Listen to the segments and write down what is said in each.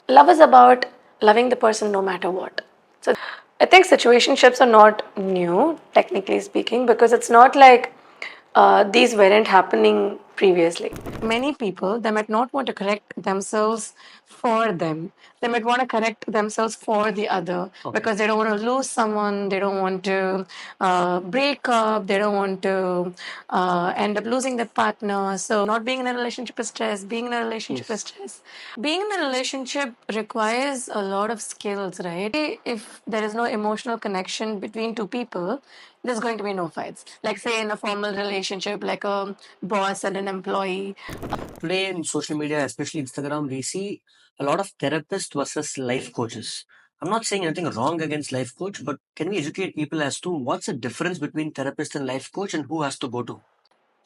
love is about loving the person no matter what. So I think situationships are not new, technically speaking, because it's not like these weren't happening previously. Many people, they might not want to correct themselves for them. They might want to correct themselves for the other because they don't want to lose someone, they don't want to break up, they don't want to end up losing their partner. So, not being in a relationship is stress, being in a relationship is stress. Being in a relationship requires a lot of skills, right? If there is no emotional connection between two people, there's going to be no fights. Like, say, in a formal relationship, like a boss and an employee. Today in social media, especially Instagram, we see a lot of therapists versus life coaches. I'm not saying anything wrong against life coach, but can we educate people as to what's the difference between therapist and life coach and who has to go to?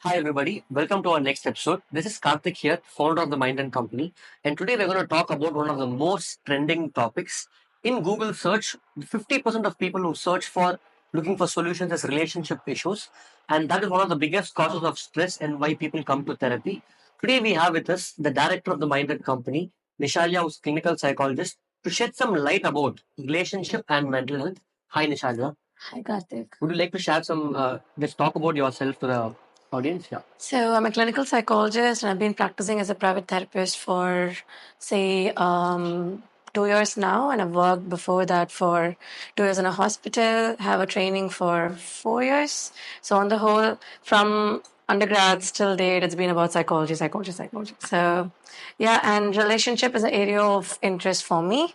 Hi everybody, welcome to our next episode. This is Karthik here, founder of the Mind and Company, and today we're going to talk about one of the most trending topics in Google search. 50% of people who search for looking for solutions as relationship issues, and that is one of the biggest causes of stress and why people come to therapy. Today we have with us the director of the Mind and Company, Nishalaya, who's clinical psychologist, to shed some light about relationship and mental health. Hi Nishalaya. Hi, Karthik. Would you like to share some, let's talk about yourself to the audience? Yeah. So, I'm a clinical psychologist and I've been practicing as a private therapist for, say, 2 years now. And I've worked before that for 2 years in a hospital, have a training for 4 years. So, on the whole, from undergrad till date, it's been about psychology, psychology, psychology. So, yeah, and relationship is an area of interest for me.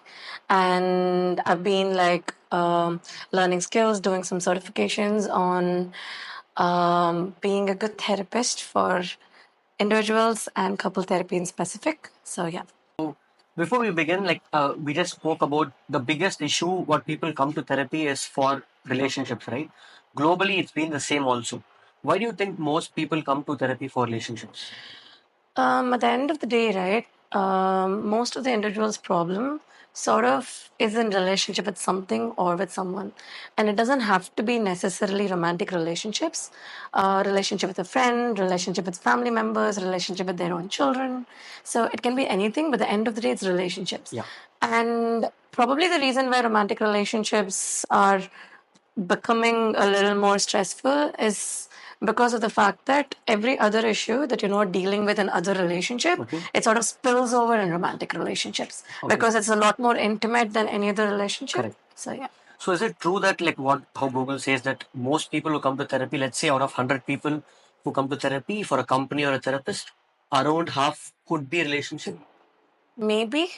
And I've been like learning skills, doing some certifications on being a good therapist for individuals and couple therapy in specific. So yeah. So before we begin, we just spoke about the biggest issue what people come to therapy is for relationships, right? Globally, it's been the same also. Why do you think most people come to therapy for relationships? At the end of the day, right, most of the individual's problem sort of is in relationship with something or with someone. And it doesn't have to be necessarily romantic relationships. Relationship with a friend, relationship with family members, relationship with their own children. So it can be anything, but at the end of the day, it's relationships. Yeah. And probably the reason why romantic relationships are becoming a little more stressful is because of the fact that every other issue that you're not dealing with in other relationship, it sort of spills over in romantic relationships because it's a lot more intimate than any other relationship. Correct. So yeah. So is it true that like what how Google says that most people who come to therapy, let's say out of 100 people who come to therapy for a company or a therapist, around half could be relationship? Maybe.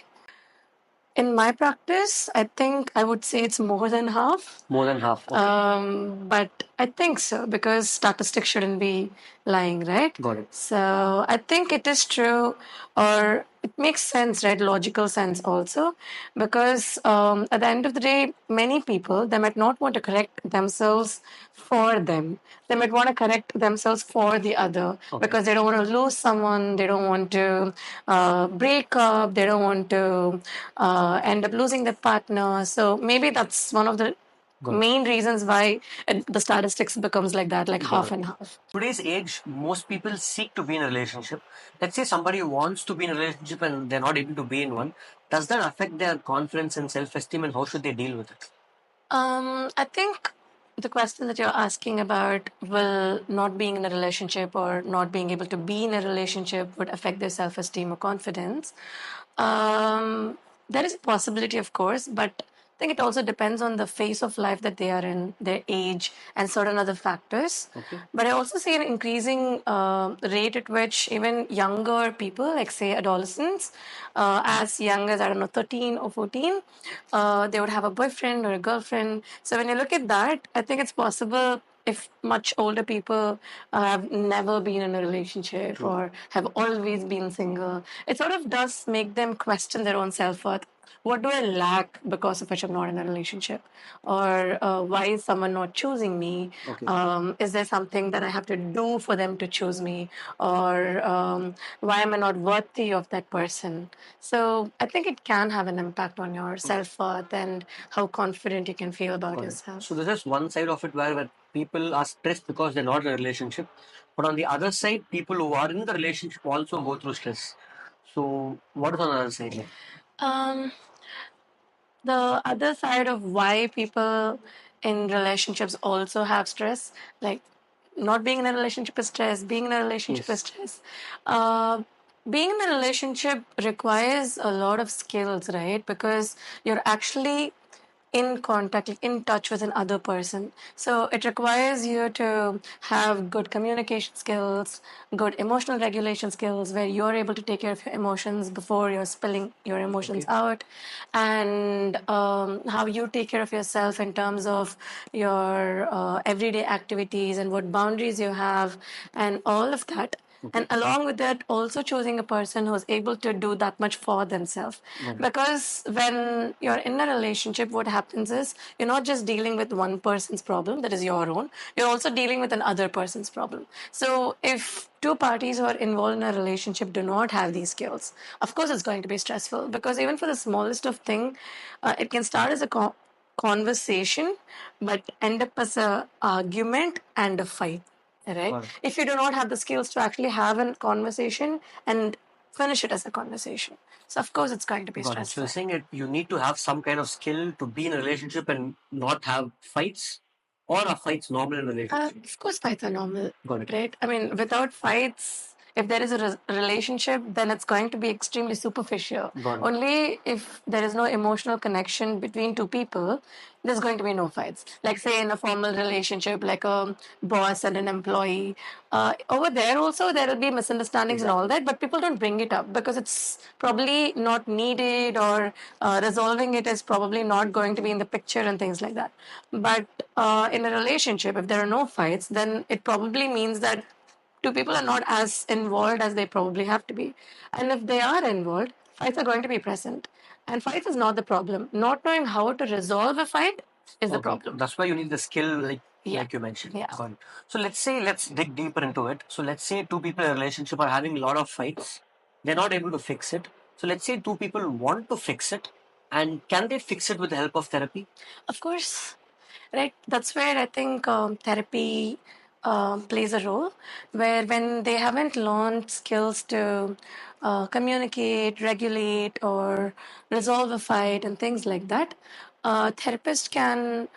In my practice, I think I would say it's more than half. More than half. Okay. But I think so because statistics shouldn't be lying, right? Got it. So I think it is true, or it makes sense, right? Logical sense also, because at the end of the day, many people they might not want to correct themselves for them. They might want to correct themselves for the other because they don't want to lose someone. They don't want to break up. They don't want to end up losing their partner. So maybe that's one of the main reasons why the statistics becomes like that, like half and half. Today's age, most people seek to be in a relationship. Let's say somebody wants to be in a relationship and they're not able to be in one. Does that affect their confidence and self esteem and how should they deal with it? I think the question that you're asking about will not being in a relationship or not being able to be in a relationship would affect their self esteem or confidence. Um, there is a possibility, of course, but I think it also depends on the phase of life that they are in, their age, and certain other factors. But I also see an increasing rate at which even younger people, like say adolescents, as young as I don't know, 13 or 14, they would have a boyfriend or a girlfriend. So when you look at that, I think it's possible if much older people have never been in a relationship or have always been single, it sort of does make them question their own self worth. What do I lack because of which I'm not in a relationship? Or why is someone not choosing me? Is there something that I have to do for them to choose me? Or why am I not worthy of that person? So I think it can have an impact on your self worth and how confident you can feel about yourself. So this is one side of it where people are stressed because they're not in a relationship. But on the other side, people who are in the relationship also go through stress. So what is on the other side? Um, the other side of why people in relationships also have stress, like not being in a relationship is stress, being in a relationship is Yes. stress. uh, Being in a relationship requires a lot of skills, right? Because you're actually in contact, like in touch with another person. So it requires you to have good communication skills, good emotional regulation skills, where you're able to take care of your emotions before you're spilling your emotions Okay. out, and how you take care of yourself in terms of your everyday activities and what boundaries you have, and all of that. Okay. And along with that, also choosing a person who's able to do that much for themselves. Got it. Because when you're in a relationship, what happens is you're not just dealing with one person's problem, that is your own, you're also dealing with another person's problem. So if two parties who are involved in a relationship do not have these skills, of course it's going to be stressful, because even for the smallest of thing, it can start as a conversation but end up as a argument and a fight, right? Got it. If you do not have the skills to actually have a conversation and finish it as a conversation, so of course it's going to be Got it. So you're stressful. saying that you need to have some kind of skill to be in a relationship and not have fights, or are fights normal in a relationship? Of course, fights are normal, Got it. right? I mean, without fights, if there is a relationship, then it's going to be extremely superficial. Got it. Only if there is no emotional connection between two people, there's going to be no fights. Like, say, in a formal relationship, like a boss and an employee, over there also there will be misunderstandings and all Exactly. that, but people don't bring it up because it's probably not needed, or resolving it is probably not going to be in the picture and things like that. But in a relationship, if there are no fights, then it probably means that two people are not as involved as they probably have to be. And if they are involved, fights are going to be present. And fights is not the problem. Not knowing how to resolve a fight is the Okay. problem. That's why you need the skill, Yeah. like you mentioned. Yeah. Got it. So let's dig deeper into it. So let's say two people in a relationship are having a lot of fights. They're not able to fix it. So let's say two people want to fix it, and can they fix it with the help of therapy? Of course, right? That's where I think therapy plays a role. Where when they haven't learned skills to communicate, regulate, or resolve a fight and things like that, therapists can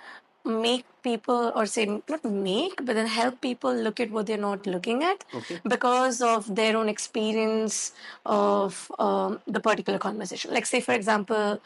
make people, or say not make, but then help people look at what they're not looking at, Okay. because of their own experience of the particular conversation. Like, say for example,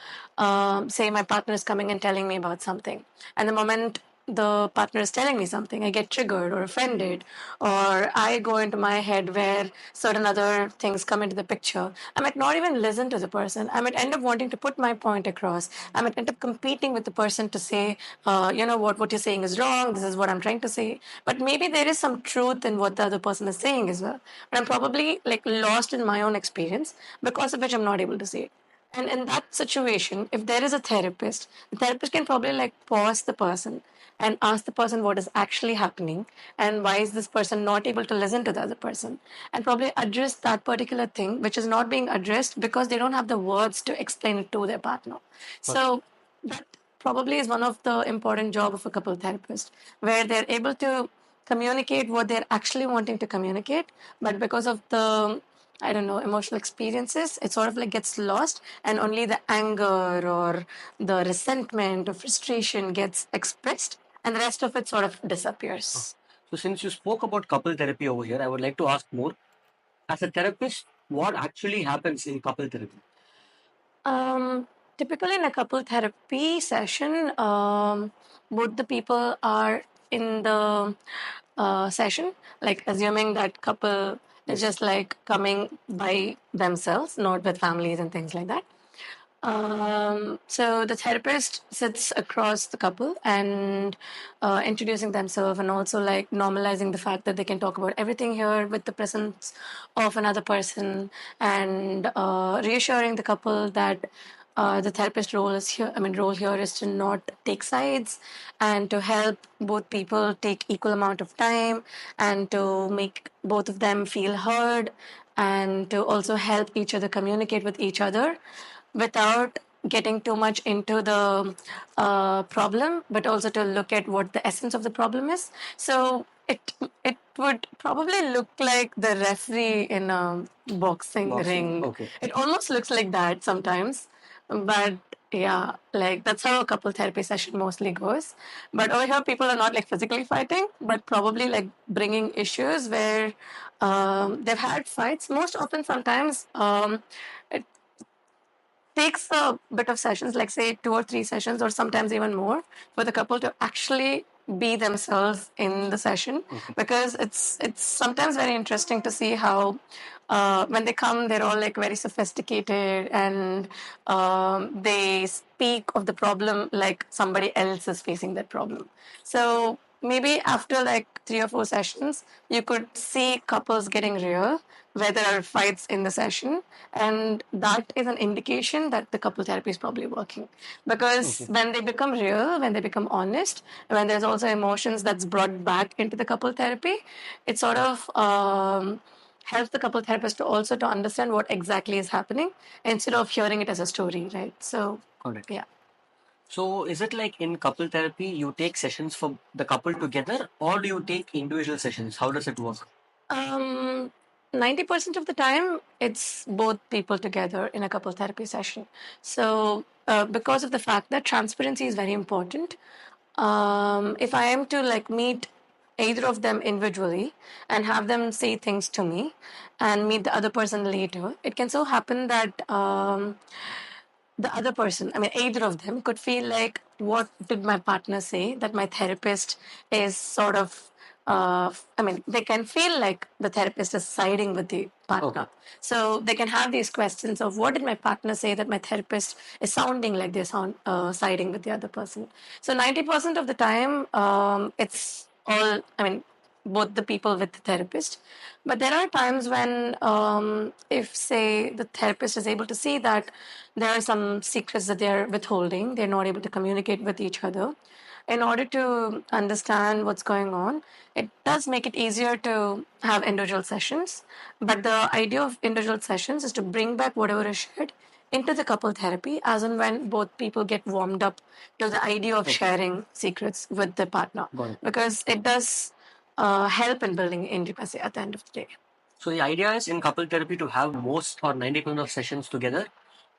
say my partner is coming and telling me about something, and the moment the partner is telling me something, I get triggered or offended, or I go into my head where certain other things come into the picture. I might not even listen to the person. I might end up wanting to put my point across. I might end up competing with the person to say, you know what you're saying is wrong. This is what I'm trying to say. But maybe there is some truth in what the other person is saying as well. But I'm probably like lost in my own experience, because of which I'm not able to say it. And in that situation, if there is a therapist, the therapist can probably like pause the person and ask the person what is actually happening, and why is this person not able to listen to the other person, and probably address that particular thing which is not being addressed because they don't have the words to explain it to their partner. So that probably is one of the important job of a couple therapist, where they're able to communicate what they're actually wanting to communicate, but because of the, I don't know, emotional experiences, it sort of like gets lost, and only the anger or the resentment or frustration gets expressed, and the rest of it sort of disappears. So since you spoke about couple therapy over here, I would like to ask more. As a therapist, what actually happens in couple therapy? Typically, in a couple therapy session, both the people are in the session, like assuming that couple is Yes. just like coming by themselves, not with families and things like that. So the therapist sits across the couple and introducing themselves, and also like normalizing the fact that they can talk about everything here with the presence of another person, and reassuring the couple that the therapist role is here. I mean, role here is to not take sides, and to help both people take equal amount of time, and to make both of them feel heard, and to also help each other communicate with each other without getting too much into the problem, but also to look at what the essence of the problem is. So it would probably look like the referee in a boxing Boxing. ring. Okay. It almost looks like that sometimes. But yeah, like that's how a couple therapy session mostly goes. But over here, people are not like physically fighting, but probably like bringing issues where they've had fights. Most often, sometimes it takes a bit of sessions, like say 2 or 3 sessions, or sometimes even more, for the couple to actually be themselves in the session. Okay. Because it's sometimes very interesting to see how when they come, they're all like very sophisticated, and they speak of the problem like somebody else is facing that problem. So maybe after like 3 or 4 sessions, you could see couples getting real where there are fights in the session, and that is an indication that the couple therapy is probably working. Because Okay. when they become real, when they become honest, when there's also emotions that's brought back into the couple therapy, it sort of helps the couple therapist to also to understand what exactly is happening instead of hearing it as a story, right? So Got it. yeah. So is it like in couple therapy, you take sessions for the couple together, or do you take individual sessions? How does it work? Um, 90% of the time, it's both people together in a couple therapy session. So, because of the fact that transparency is very important, if I am to like meet either of them individually and have them say things to me and meet the other person later, it can so happen that the other person, I mean, either of them could feel like, what did my partner say? That my therapist is sort of, I mean, they can feel like the therapist is siding with the partner. Okay. So they can have these questions of, what did my partner say that my therapist is sounding like they're siding with the other person? So 90% of the time, it's all, I mean, both the people with the therapist. But there are times when, if say the therapist is able to see that there are some secrets that they're withholding, they're not able to communicate with each other. In order to understand what's going on, it does make it easier to have individual sessions. But the idea of individual sessions is to bring back whatever is shared into the couple therapy, as and when both people get warmed up to the idea of Okay. sharing secrets with their partner, Got it. because it does help in building intimacy at the end of the day. So the idea is in couple therapy to have most or 90% of sessions together.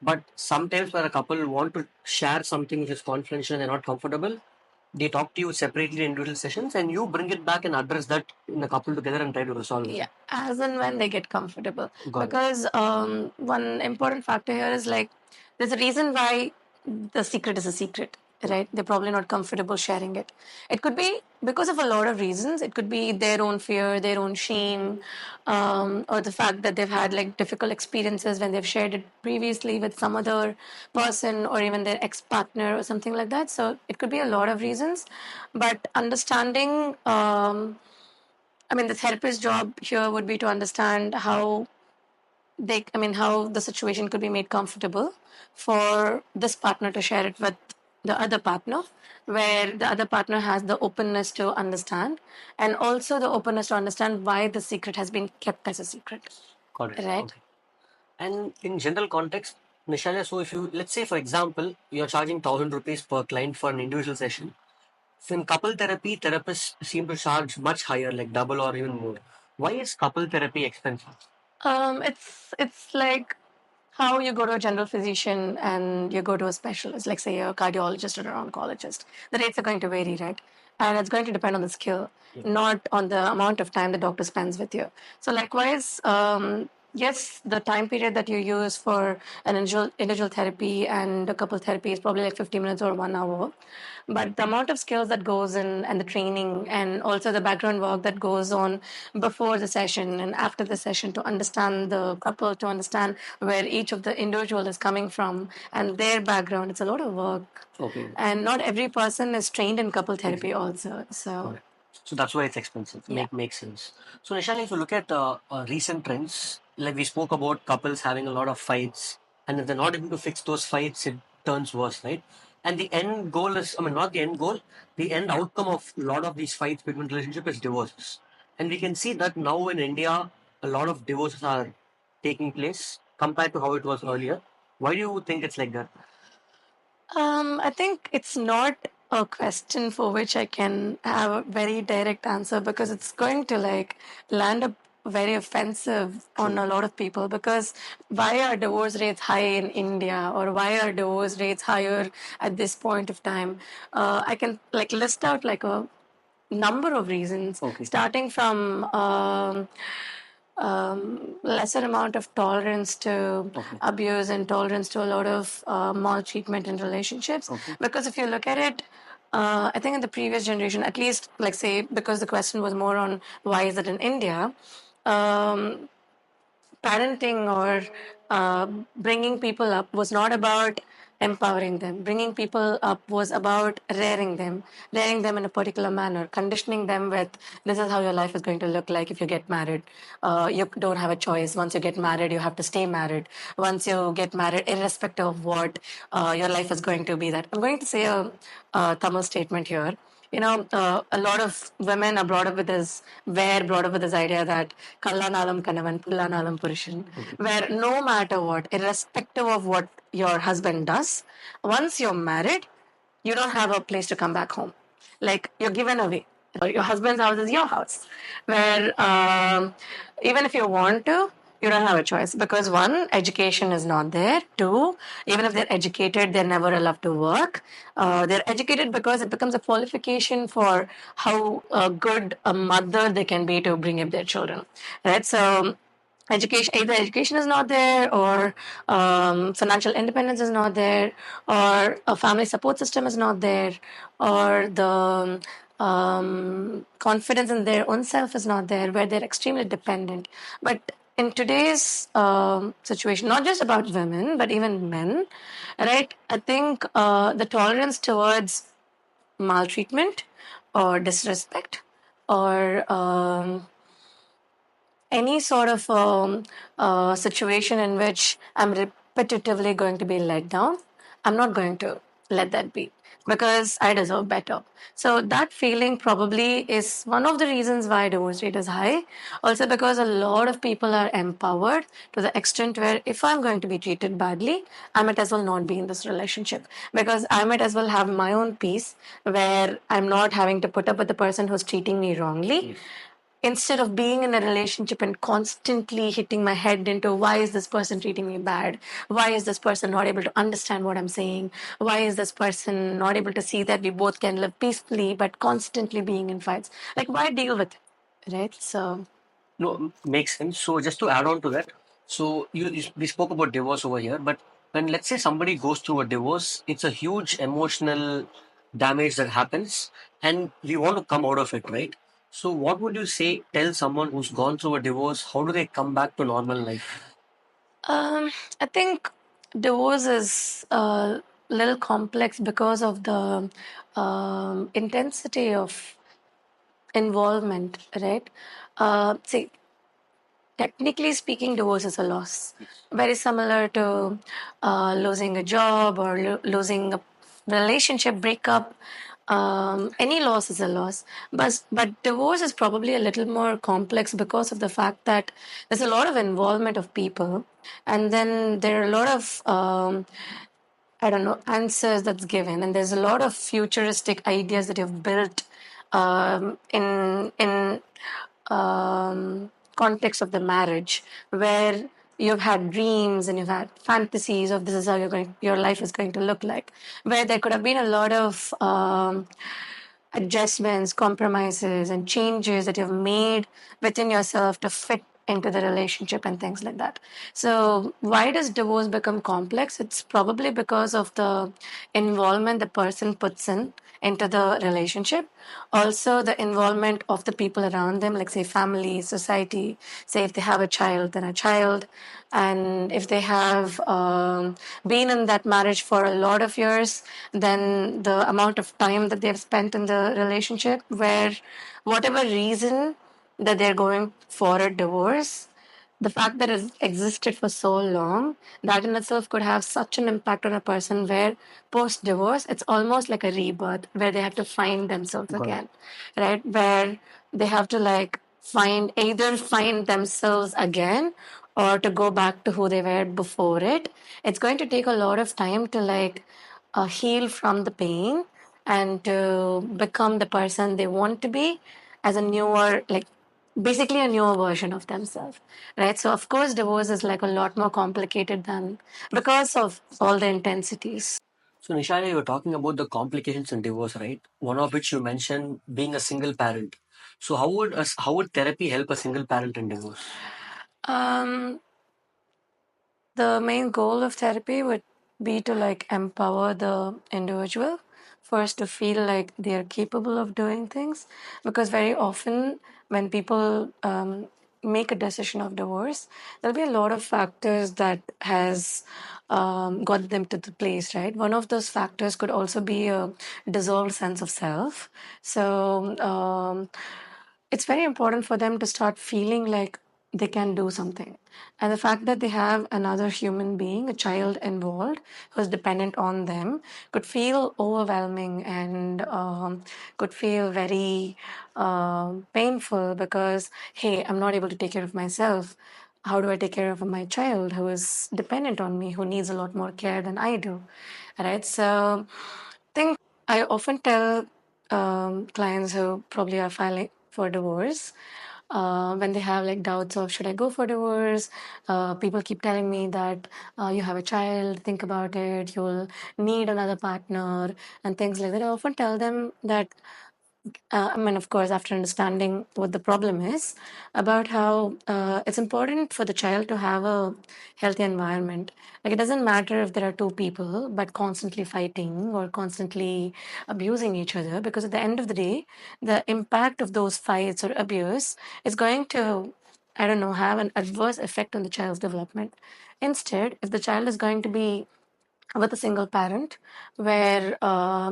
But sometimes where a couple want to share something which is confidential and they're not comfortable, they talk to you separately in individual sessions and you bring it back and address that in the couple together and try to resolve it. Yeah, as and when they get comfortable. Got it. Because one important factor here is like, there's a reason why the secret is a secret, Yeah. right? They're probably not comfortable sharing it. It could be because of a lot of reasons. It could be their own fear, their own shame, or the fact that they've had like difficult experiences when they've shared it previously with some other person, or even their ex partner or something like that. So it could be a lot of reasons. But understanding, I mean, the therapist's job here would be to understand how how the situation could be made comfortable for this partner to share it with the other partner, where the other partner has the openness to understand, and also the openness to understand why the secret has been kept as a secret, Got it. right? Okay. And in general context, Nishalya, so if you, let's say for example, you're charging 1,000 rupees per client for an individual session. So in couple therapy, therapists seem to charge much higher, like double or even more. Why is couple therapy expensive? It's like how you go to a general physician and you go to a specialist, like say a cardiologist or an oncologist. The rates are going to vary, right? And it's going to depend on the skill, Yeah. not on the amount of time the doctor spends with you. So likewise, yes, the time period that you use for an individual therapy and a couple therapy is probably like 50 minutes or 1 hour. But the amount of skills that goes in, and the training, and also the background work that goes on before the session and after the session, to understand the couple, to understand where each of the individual is coming from and their background, it's a lot of work. Okay. And not every person is trained in couple therapy Exactly. also. So Got it. So that's why it's expensive. yeah. Makes sense. So Nishali, if you look at recent trends, like we spoke about couples having a lot of fights, and if they're not able to fix those fights, it turns worse, right? And the end goal is, I mean, not the end goal, the end outcome of a lot of these fights between relationship is divorces. And we can see that now in India, a lot of divorces are taking place compared to how it was earlier. Why do you think it's like that? I think it's not a question for which I can have a very direct answer, because it's going to like land up very offensive on True. a lot of people, because why are divorce rates high in India, or why are divorce rates higher at this point of time? I can like list out like a number of reasons, Okay. starting from lesser amount of tolerance to Okay. abuse and tolerance to a lot of maltreatment in relationships. Okay. Because if you look at it, I think in the previous generation, at least, like say, because the question was more on why is it in India, um, parenting or bringing people up was not about empowering them. Bringing people up was about rearing them in a particular manner, conditioning them with this is how your life is going to look like if you get married. You don't have a choice. Once you get married, you have to stay married. Once you get married, irrespective of what your life is going to be, that I'm going to say a Tamil statement here. A lot of women are brought up with this idea that Kallanalam Kanavan, Pullanalam Purushan, where no matter what, irrespective of what your husband does, once you're married, you don't have a place to come back home. Like you're given away. Your husband's house is your house, where even if you want to, you don't have a choice, because one, education is not there. Two, even if they're educated, they're never allowed to work. They're educated because it becomes a qualification for how good a mother they can be to bring up their children, right? So education, either education is not there, or financial independence is not there, or a family support system is not there, or the confidence in their own self is not there, where they're extremely dependent. But in today's situation, not just about women but even men, right, I think the tolerance towards maltreatment or disrespect, or any sort of situation in which I'm repetitively going to be let down, I'm not going to let that be, because I deserve better. So that feeling probably is one of the reasons why divorce rate is high. Also, because a lot of people are empowered to the extent where if I'm going to be treated badly, I might as well not be in this relationship, because I might as well have my own peace where I'm not having to put up with the person who's treating me wrongly. Yes. Instead of being in a relationship and constantly hitting my head into why is this person treating me bad, why is this person not able to understand what I'm saying, why is this person not able to see that we both can live peacefully, but constantly being in fights, like why deal with it, right? So No, makes sense. So just to add on to that, so we spoke about divorce over here, but when let's say somebody goes through a divorce, it's a huge emotional damage that happens, and we want to come out of it, right? So what would you say? Tell someone who's gone through a divorce, how do they come back to normal life? um, I think divorce is a little complex because of the intensity of involvement, right? See, technically speaking, divorce is a loss. Very similar to losing a job or losing a relationship breakup. Any loss is a loss. But divorce is probably a little more complex because of the fact that there's a lot of involvement of people. And then there are a lot of I don't know, answers that's given, and there's a lot of futuristic ideas that you've built in context of the marriage, where you've had dreams and you've had fantasies of this is how your life is going to look like, where there could have been a lot of adjustments, compromises, and changes that you've made within yourself to fit into the relationship and things like that. So, why does divorce become complex? It's probably because of the involvement the person puts into the relationship. Also, the involvement of the people around them, like say family, society. Say if they have a child, then a child, and if they have been in that marriage for a lot of years, then the amount of time that they've spent in the relationship, where whatever reason that they're going for a divorce, the fact that it existed for so long, that in itself could have such an impact on a person, where post divorce it's almost like a rebirth, where they have to find themselves Got it. again, right? Where they have to like find themselves again, or to go back to who they were before it. It's going to take a lot of time to like heal from the pain and to become the person they want to be as a newer, like basically a newer version of themselves, right? So of course divorce is like a lot more complicated than, because of all the intensities. So, Nishaya, you were talking about the complications in divorce, right? One of which you mentioned being a single parent. So, how would therapy help a single parent in divorce? um the main goal of therapy would be to like empower the individual first to feel like they are capable of doing things, because very often when people make a decision of divorce, there'll be a lot of factors that has got them to the place, right? One of those factors could also be a dissolved sense of self. So it's very important for them to start feeling like they can do something. And the fact that they have another human being, a child involved, who's dependent on them, could feel overwhelming and could feel very painful because, hey, I'm not able to take care of myself. How do I take care of my child who is dependent on me, who needs a lot more care than I do? Right? So, think I often tell clients who probably are filing for divorce, when they have like doubts of should I go for divorce. People keep telling me that you have a child, think about it, you'll need another partner and things like that. I often tell them that I mean, of course, after understanding what the problem is, about how it's important for the child to have a healthy environment. Like, it doesn't matter if there are two people, but constantly fighting or constantly abusing each other, because at the end of the day, the impact of those fights or abuse is going to, I don't know, have an adverse effect on the child's development. Instead, if the child is going to be with a single parent where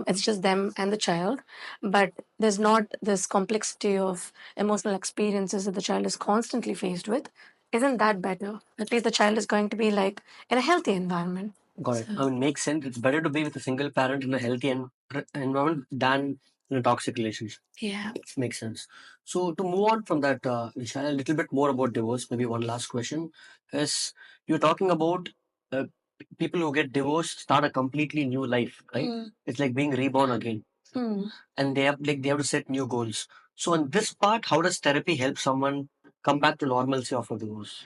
it's just them and the child, but there's not this complexity of emotional experiences that the child is constantly faced with, isn't that better? At least the child is going to be like in a healthy environment. Got it. I So mean, makes sense. It's better to be with a single parent in a healthy environment than in a toxic relationship. yeah. Makes sense. So to move on from that, Vishal, a little bit more about divorce. Maybe one last question is you're talking about people who get divorced start a completely new life, right? It's like being reborn again, Mm. and they have to set new goals. So in this part, how does therapy help someone come back to normalcy after divorce?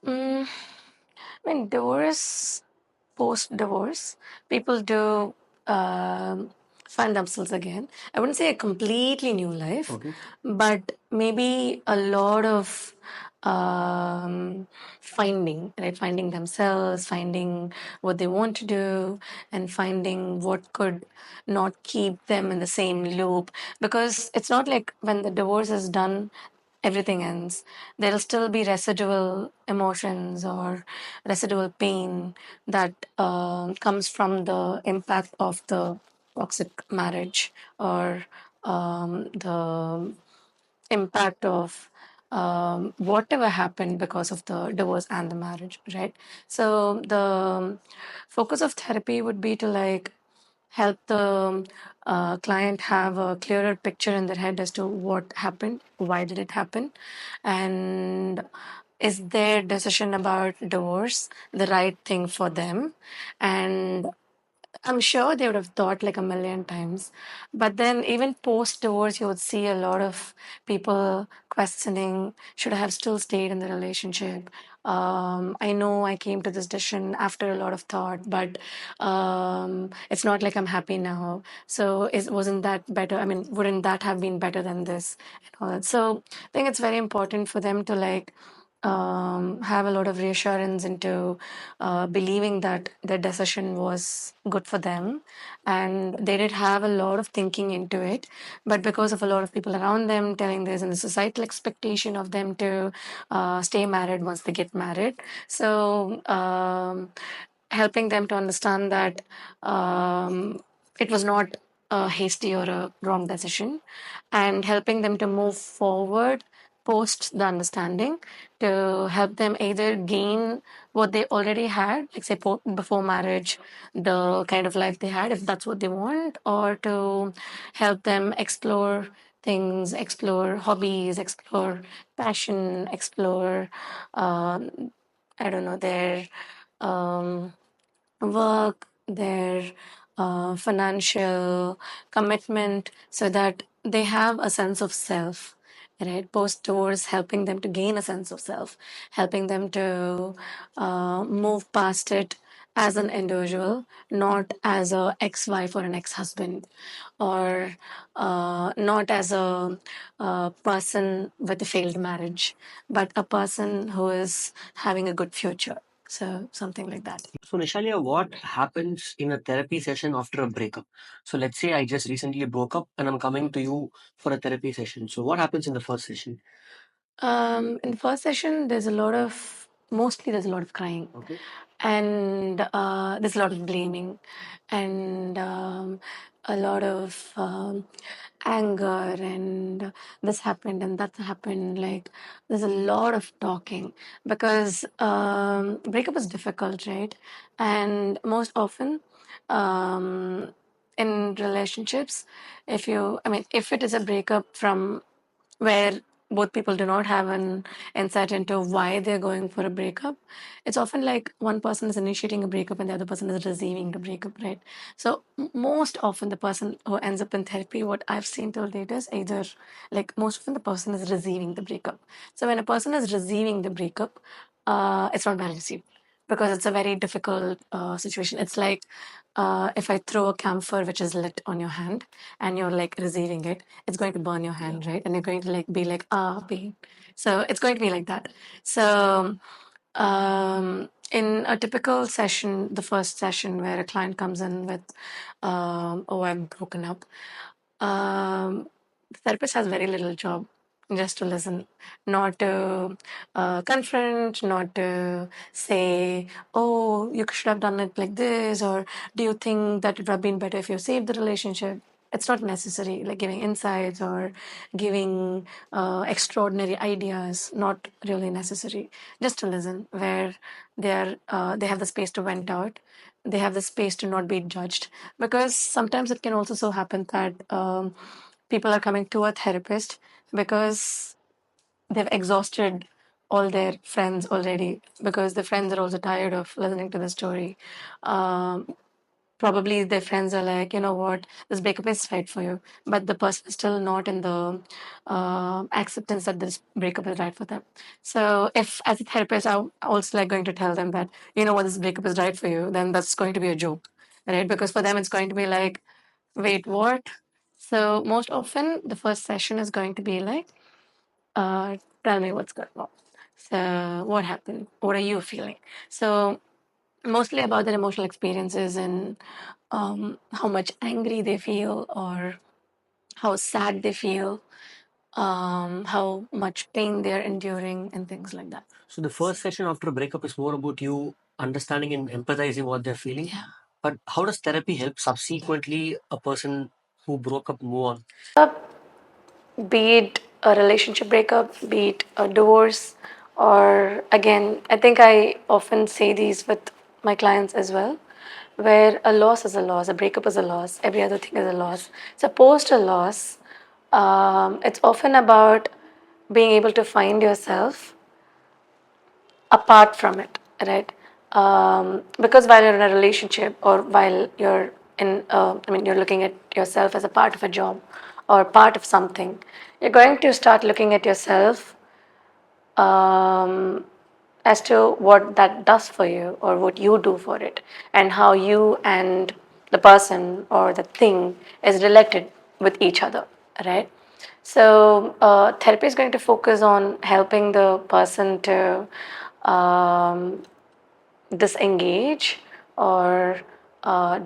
Mm. I mean, divorce, post divorce, people do find themselves again. I wouldn't say a completely new life, Okay. but maybe a lot of finding, right? Finding themselves, finding what they want to do, and finding what could not keep them in the same loop. Because it's not like when the divorce is done, everything ends. There'll still be residual emotions or residual pain that comes from the impact of the toxic marriage, or the impact of whatever happened because of the divorce and the marriage, right? So the focus of therapy would be to like help the client have a clearer picture in their head as to what happened, why did it happen, and is their decision about divorce the right thing for them. And I'm sure they would have thought like a million times. But then, even post divorce, you would see a lot of people questioning, should I have still stayed in the relationship? I know I came to this decision after a lot of thought, but it's not like I'm happy now. So, wasn't that better? I mean, wouldn't that have been better than this? And all that. So, I think it's very important for them to like have a lot of reassurance into believing that their decision was good for them, and they did have a lot of thinking into it, but because of a lot of people around them telling this and the societal expectation of them to stay married once they get married, so helping them to understand that it was not a hasty or a wrong decision, and helping them to move forward post the understanding, to help them either gain what they already had, like say before marriage, the kind of life they had, if that's what they want, or to help them explore things, explore hobbies, explore passion, explore, I don't know, their um, work, their financial commitment, so that they have a sense of self. right? Post divorce, helping them to gain a sense of self, helping them to move past it as an individual, not as a ex-wife or an ex-husband, or not as a person with a failed marriage, but a person who is having a good future. So something like that. So, Nishalia, what happens in a therapy session after a breakup? So, let's say I just recently broke up and I'm coming to you for a therapy session. So, what happens in the first session? In the first session, mostly there's a lot of crying, Okay. and there's a lot of blaming, and a lot of anger, and this happened and that happened. Like, there's a lot of talking because breakup is difficult, right? And most often, um, in relationships, if it is a breakup from where both people do not have an insight into why they're going for a breakup, it's often like one person is initiating a breakup and the other person is receiving the breakup, right? So most often the person who ends up in therapy, what I've seen till date is either, like, most often the person is receiving the breakup. So when a person is receiving the breakup, it's not well received because it's a very difficult situation. It's like if I throw a camphor which is lit on your hand and you're like receiving it, it's going to burn your hand, right? And you're going to like be like, pain. So it's going to be like that. So in a typical session, the first session where a client comes in with, oh, I'm broken up, the therapist has very little job, just to listen, not to confront, not to say, oh, you should have done it like this, or do you think that it would have been better if you saved the relationship? It's not necessary, like giving insights or giving extraordinary ideas, not really necessary. Just to listen, where they have the space to vent out, they have the space to not be judged, because sometimes it can also so happen that people are coming to a therapist because they've exhausted all their friends already, because the friends are also tired of listening to the story. um, Probably their friends are like, you know what, this breakup is right for you, but the person is still not in the acceptance that this breakup is right for them. So if as a therapist I'm also like going to tell them that, you know what, this breakup is right for you, then that's going to be a joke, right? Because for them it's going to be like, wait, what? So most often the first session is going to be like, tell me what's going on. So what happened, what are you feeling? So mostly about their emotional experiences and how much angry they feel or how sad they feel, how much pain they're enduring, and things like that. So, the first session after a breakup is more about you understanding and empathizing what they're feeling. Yeah. But how does therapy help subsequently a person who broke up move on? Be it a relationship breakup, be it a divorce, or again, I think I often say these with my clients as well, where a loss is a loss, a breakup is a loss, every other thing is a loss. So, post a loss, it's often about being able to find yourself apart from it, right? Because while you're in a relationship or while you're you're looking at yourself as a part of a job or part of something, you're going to start looking at yourself um, as to what that does for you or what you do for it, and how you and the person or the thing is related with each other, right? So therapy is going to focus on helping the person to um, disengage or uh,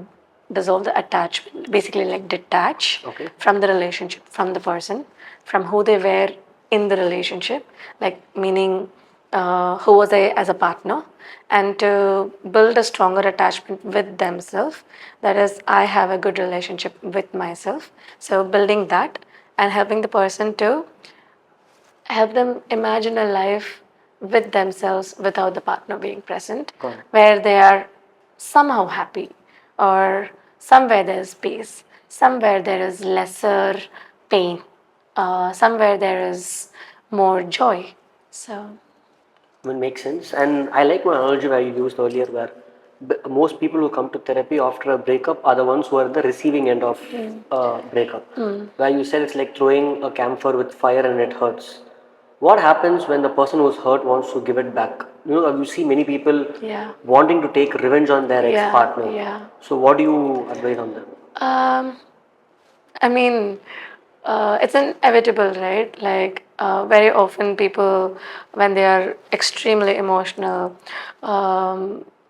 dissolve the attachment, basically like detach. Okay. From the relationship, from the person, from who they were in the relationship, like meaning who was I as a partner, and to build a stronger attachment with themselves. That is, I have a good relationship with myself. So building that and helping the person to help them imagine a life with themselves without the partner being present, Got it. where they are somehow happy, or somewhere there is peace, somewhere there is lesser pain, somewhere there is more joy. So, It makes sense. And I like my analogy where you used earlier, where most people who come to therapy after a breakup are the ones who are at the receiving end of a breakup. Where you said it's like throwing a camphor with fire and it hurts. What happens when the person who's hurt wants to give it back? You know, you see many people Yeah. wanting to take revenge on their Yeah. ex-partner. Yeah. So what do you advise on them? Um, I mean, it's inevitable, right? Like very often people, when they are extremely emotional,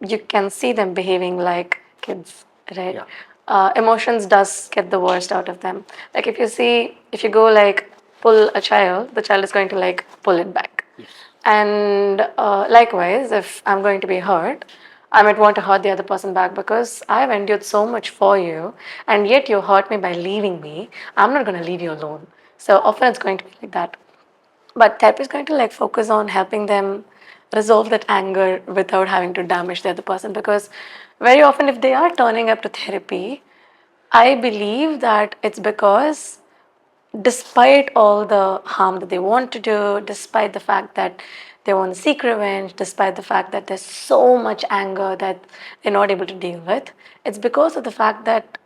you can see them behaving like kids, right? Yeah. Emotions does get the worst out of them. Like if you go like pull a child, the child is going to like pull it back. Yes. And likewise, if I'm going to be hurt, I might want to hurt the other person back because I've endured so much for you, and yet you hurt me by leaving me. I'm not going to leave you alone. So often it's going to be like that. But therapy is going to like focus on helping them resolve that anger without having to damage the other person. Because very often, if they are turning up to therapy, I believe that it's because despite all the harm that they want to do, despite the fact that they want to seek revenge, despite the fact that there's so much anger that they're not able to deal with, it's because of the fact that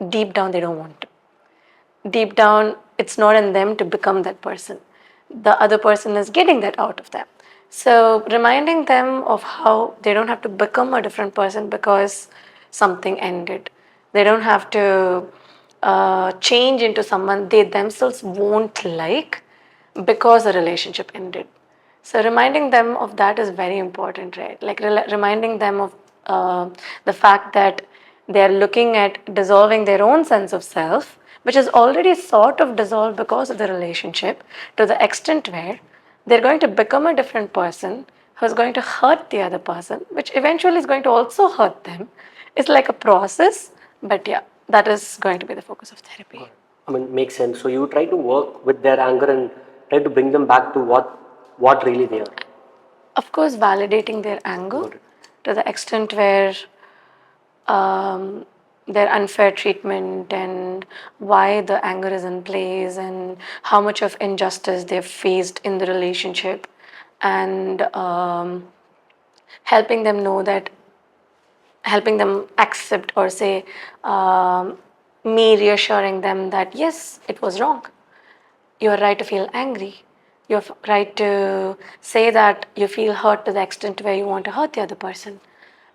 deep down they don't want to. Deep down, it's not in them to become that person. The other person is getting that out of them. So, reminding them of how they don't have to become a different person because something ended. They don't have to change into someone they themselves won't like because a relationship ended. So reminding them of that is very important, right? Like reminding them of the fact that they are looking at dissolving their own sense of self, which is already sort of dissolved because of the relationship, to the extent where they're going to become a different person who's going to hurt the other person, which eventually is going to also hurt them. It's like a process, but yeah, that is going to be the focus of therapy. I mean, makes sense. So you try to work with their anger and try to bring them back to what really they are. Of course, validating their anger Got it. to the extent where their unfair treatment and why the anger is in place and how much of injustice they've faced in the relationship, and helping them know that, helping them accept or say, me reassuring them that yes, it was wrong. You are right to feel angry. You're right to say that you feel hurt to the extent where you want to hurt the other person.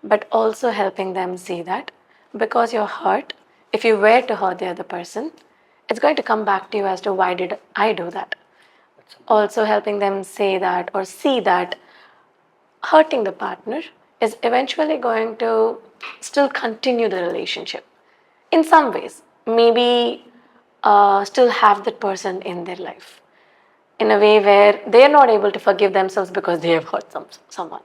But also helping them see that because you're hurt, if you were to hurt the other person, it's going to come back to you as to why did I do that. Also helping them say that or see that hurting the partner is eventually going to still continue the relationship in some ways. Maybe still have that person in their life in a way where they are not able to forgive themselves because they have hurt someone.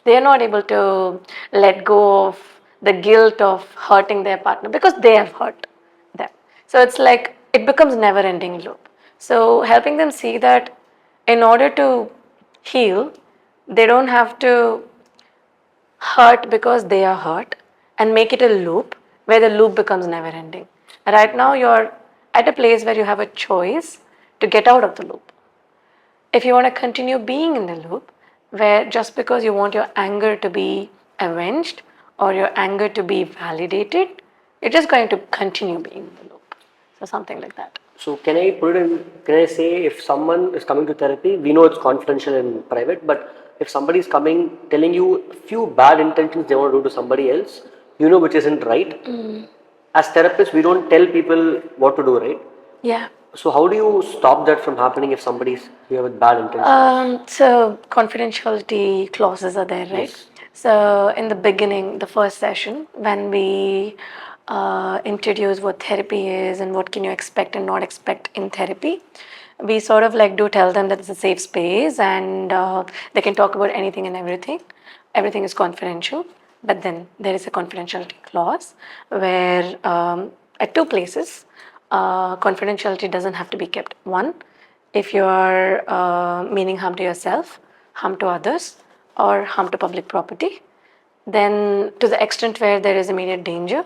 They are not able to let go of the guilt of hurting their partner because they have hurt them. So it's like it becomes never ending loop. So helping them see that in order to heal, they don't have to hurt because they are hurt and make it a loop where the loop becomes never ending. Right now, you're at a place where you have a choice to get out of the loop. If you want to continue being in the loop, where just because you want your anger to be avenged or your anger to be validated, you're just going to continue being in the loop. So, something like that. So can I put it in? Can I say if someone is coming to therapy, we know it's confidential and private, but if somebody is coming telling you a few bad intentions they want to do to somebody else, you know which isn't right. As therapists, we don't tell people what to do, right? Yeah. So how do you stop that from happening if somebody's here with bad intentions? So confidentiality clauses are there, right? Yes. So in the beginning, the first session, when we introduce what therapy is and what can you expect and not expect in therapy, we sort of like do tell them that it's a safe space and they can talk about anything and everything. Everything is confidential, but then there is a confidentiality clause where at two places, confidentiality doesn't have to be kept. One, if you are meaning harm to yourself, harm to others, or harm to public property, then to the extent where there is immediate danger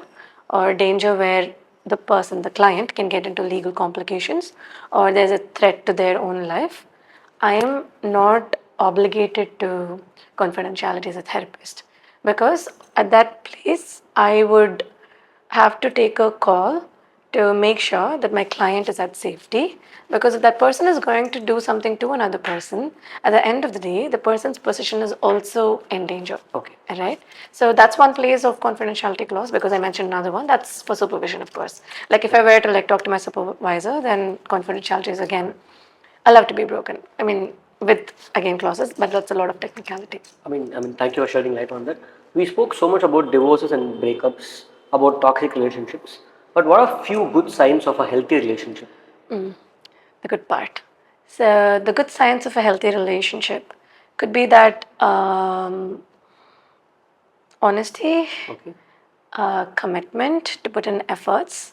or danger where the person, the client, can get into legal complications or there's a threat to their own life, I am not obligated to confidentiality as a therapist. because at that place I would have to take a call to make sure that my client is at safety, because if that person is going to do something to another person, at the end of the day the person's position is also in danger. Okay. Right, so that's one place of confidentiality clause, because I mentioned another one that's for supervision, of course. Like if I were to like talk to my supervisor, then confidentiality is again allowed to be broken. I mean, with again clauses, but that's a lot of technicality. Thank you for shedding light on that. We spoke so much about divorces and breakups, about toxic relationships, but what are few good signs of a healthy relationship? The good part. So the good signs of a healthy relationship could be that honesty, Okay. commitment to put in efforts,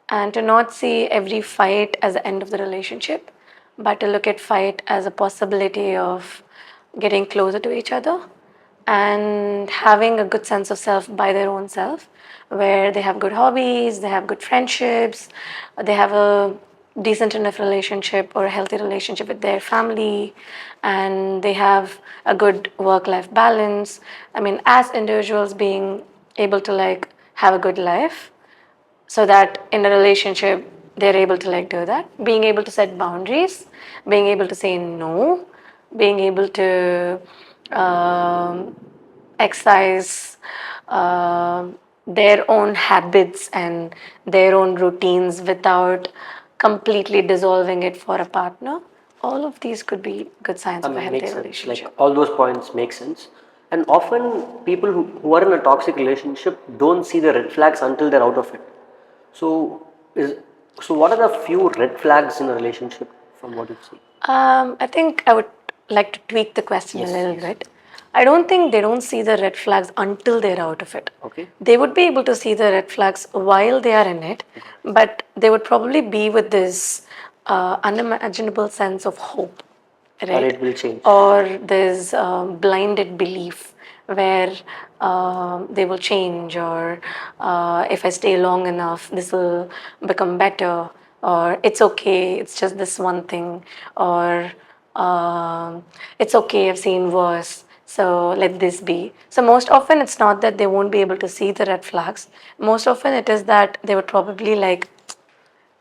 and to not see every fight as the end of the relationship, but to look at fight as a possibility of getting closer to each other and having a good sense of self by their own self, where they have good hobbies, they have good friendships, they have a decent enough relationship or a healthy relationship with their family, and they have a good work life balance. I mean, as individuals being able to like have a good life, so that in a relationship they're able to like do that, being able to set boundaries, being able to say no, being able to um, exercise their own habits and their own routines without completely dissolving it for a partner. All of these could be good signs of a healthy Makes sense. Like relationship. all those points make sense. And often people who are in a toxic relationship don't see the red flags until they're out of it. So is so what are the few red flags in a relationship from what you've seen? I think I would like to tweak the question a Yes, little yes. bit. I don't think they don't see the red flags until they're out of it. Okay. They would be able to see the red flags while they are in it, but they would probably be with this unimaginable sense of hope, That right? it will change. Or this blinded belief where they will change, or if I stay long enough, this will become better, or it's okay, it's just this one thing, or it's okay, I've seen worse. So let this be. So most often it's not that they won't be able to see the red flags. Most often it is that they would probably like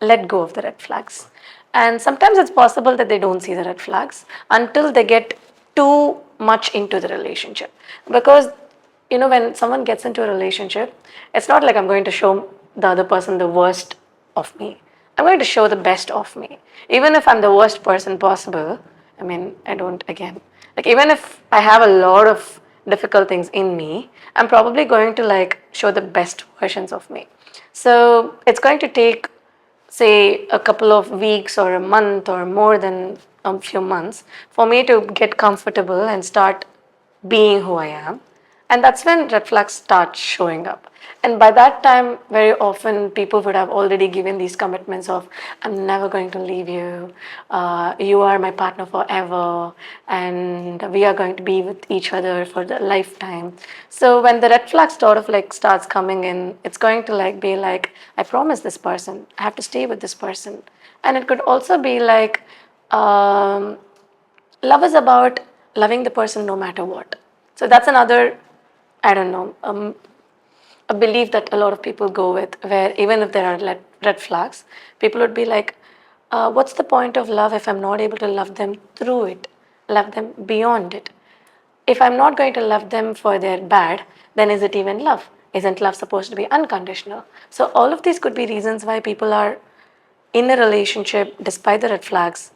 let go of the red flags. And sometimes it's possible that they don't see the red flags until they get too much into the relationship. Because, when someone gets into a relationship, it's not like I'm going to show the other person the worst of me. I'm going to show the best of me. Even if I'm the worst person possible, I mean, I don't, again, like, even if I have a lot of difficult things in me, I'm probably going to like show the best versions of me. So it's going to take, say, a couple of weeks or a month or more than a few months for me to get comfortable and start being who I am. And that's when red flags start showing up. And by that time, very often people would have already given these commitments of, I'm never going to leave you, you are my partner forever, and we are going to be with each other for the lifetime. So when the red flag sort of like starts coming in, it's going to like be like, I promise this person, I have to stay with this person. And it could also be like, um, love is about loving the person no matter what. So that's another, I don't know, a belief that a lot of people go with, where even if there are red flags, people would be like, what's the point of love if I'm not able to love them through it, love them beyond it? If I'm not going to love them for their bad, then is it even love? Isn't love supposed to be unconditional? So all of these could be reasons why people are in a relationship despite the red flags.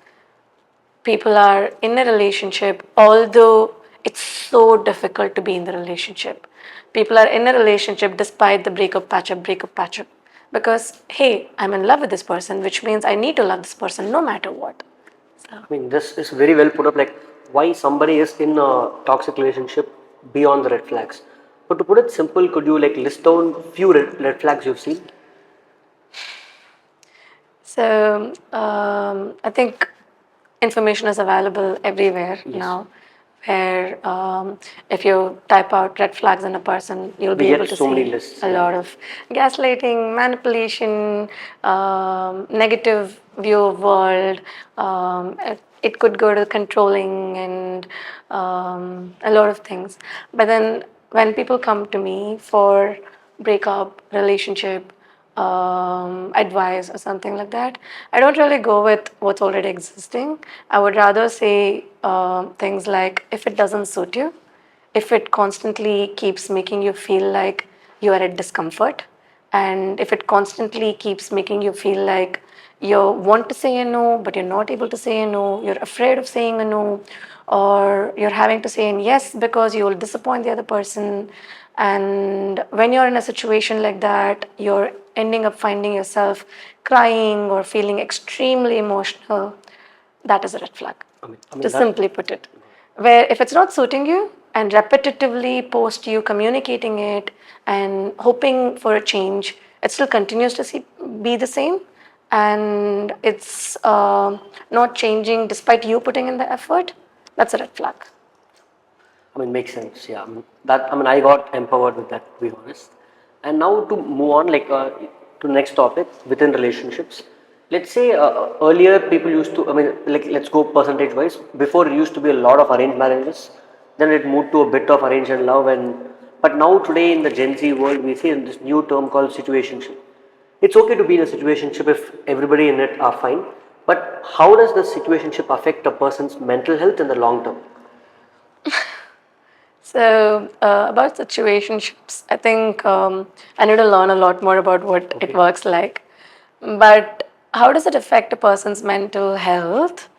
People are in a relationship, although it's so difficult to be in the relationship. People are in a relationship despite the breakup, patch up. Because, hey, I'm in love with this person, which means I need to love this person no matter what. So, This is very well put up. Like why somebody is in a toxic relationship beyond the red flags. But to put it simple, could you like list down few red flags you've seen? I think information is available everywhere Yes. now, where if you type out red flags in a person, you'll We be able get to so many see lists. a Yeah. lot of gaslighting, manipulation, negative view of world. It could go to controlling and a lot of things. But then when people come to me for breakup, relationship, advice, or something like that, I don't really go with what's already existing. I would rather say things like, if it doesn't suit you, if it constantly keeps making you feel like you are at discomfort, and if it constantly keeps making you feel like you want to say a no but you're not able to say a no, you're afraid of saying a no, or you're having to say a yes because you will disappoint the other person, and when you're in a situation like that, you're ending up finding yourself crying or feeling extremely emotional, that is a red flag, I mean to that. simply put it. Where if it's not suiting you and repetitively post you communicating it and hoping for a change, it still continues to be the same, and it's not changing despite you putting in the effort, that's a red flag. I mean, makes sense. Yeah, I mean, that. I mean, I got empowered with that, to be honest. And now to move on, like to the next topic within relationships. Let's say earlier people used to. I mean, like let's go percentage wise. Before it used to be a lot of arranged marriages. Then it moved to a bit of arranged and love. And but now today in the Gen Z world, we see this new term called situationship. It's okay to be in a situationship if everybody in it are fine. But how does the situationship affect a person's mental health in the long term? So, about situationships, I think I need to learn a lot more about what it Okay. works like. But how does it affect a person's mental health?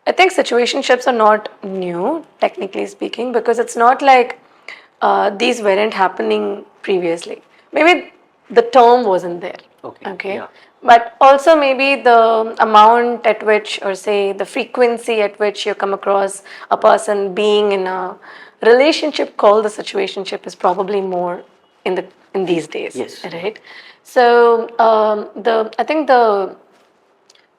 I think situationships are not new, technically speaking, because it's not like these weren't happening previously. Maybe the term wasn't there. Okay. Okay. Yeah. But also, maybe the amount at which, or say the frequency at which you come across a person being in a relationship called the situationship is probably more in these days, Yes. right? So, the I think the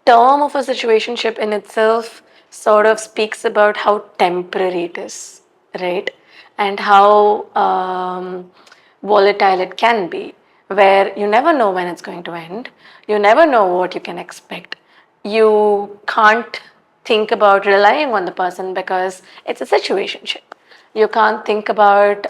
term of a situationship in itself sort of speaks about how temporary it is, right? And how volatile it can be, where you never know when it's going to end, you never know what you can expect. You can't think about relying on the person because it's a situationship. You can't think about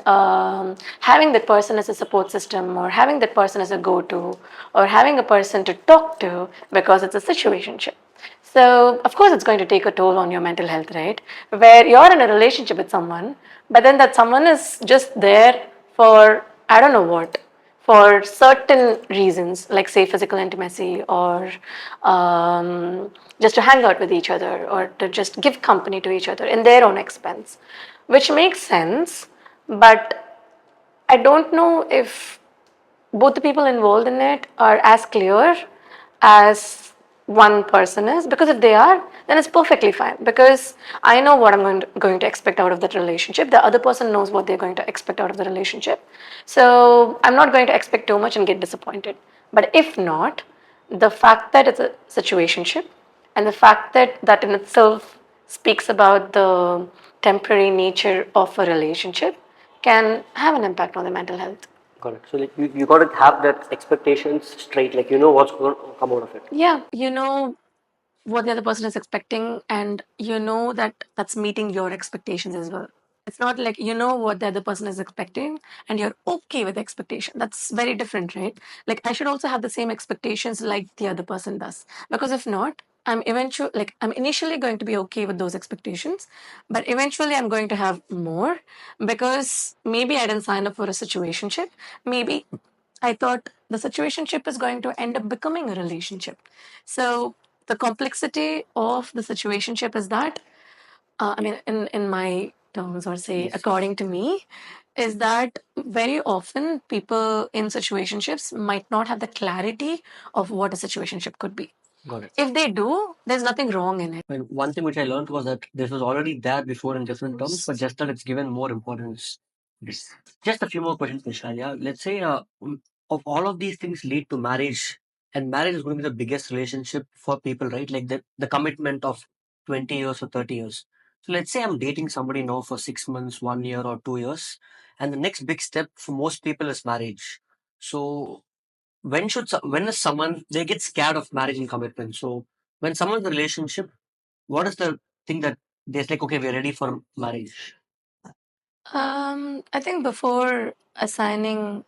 having that person as a support system, or having that person as a go-to, or having a person to talk to, because it's a situationship. So of course it's going to take a toll on your mental health, right? Where you're in a relationship with someone, but then that someone is just there for I don't know what, for certain reasons, like say physical intimacy, or just to hang out with each other, or to just give company to each other in their own expense, which makes sense. But I don't know if both the people involved in it are as clear as one person is, because if they are, then it's perfectly fine, because I know what I'm going to expect out of that relationship, the other person knows what they're going to expect out of the relationship, so I'm not going to expect too much and get disappointed. But if not, the fact that it's a situationship, and the fact that that in itself speaks about the temporary nature of a relationship, can have an impact on the mental health. Got it. So like you got to have that expectations straight, like you know what's going to come out of it. Yeah, you know what the other person is expecting, and you know that that's meeting your expectations as well. It's not like you know what the other person is expecting and you're okay with the expectation. That's very different, right? Like I should also have the same expectations like the other person does, because if not, I'm initially going to be okay with those expectations, but eventually I'm going to have more, because maybe I didn't sign up for a situationship. Maybe I thought the situationship is going to end up becoming a relationship. So the complexity of the situationship is that, in my terms, or say Yes. according to me, is that very often people in situationships might not have the clarity of what a situationship could be. Got it. If they do, there's nothing wrong in it. I mean, one thing which I learned was that this was already there before in different terms, but just that it's given more importance. Yes. Just a few more questions, Vishal. Yeah. Let's say of all of these things lead to marriage, and marriage is going to be the biggest relationship for people, right? Like the commitment of 20 years or 30 years. So let's say I'm dating somebody now for 6 months, 1 year, or 2 years, and the next big step for most people is marriage. So when is someone they get scared of marriage and commitment? So when someone's in a relationship, what is the thing that they're like, okay, we're ready for marriage? I think before assigning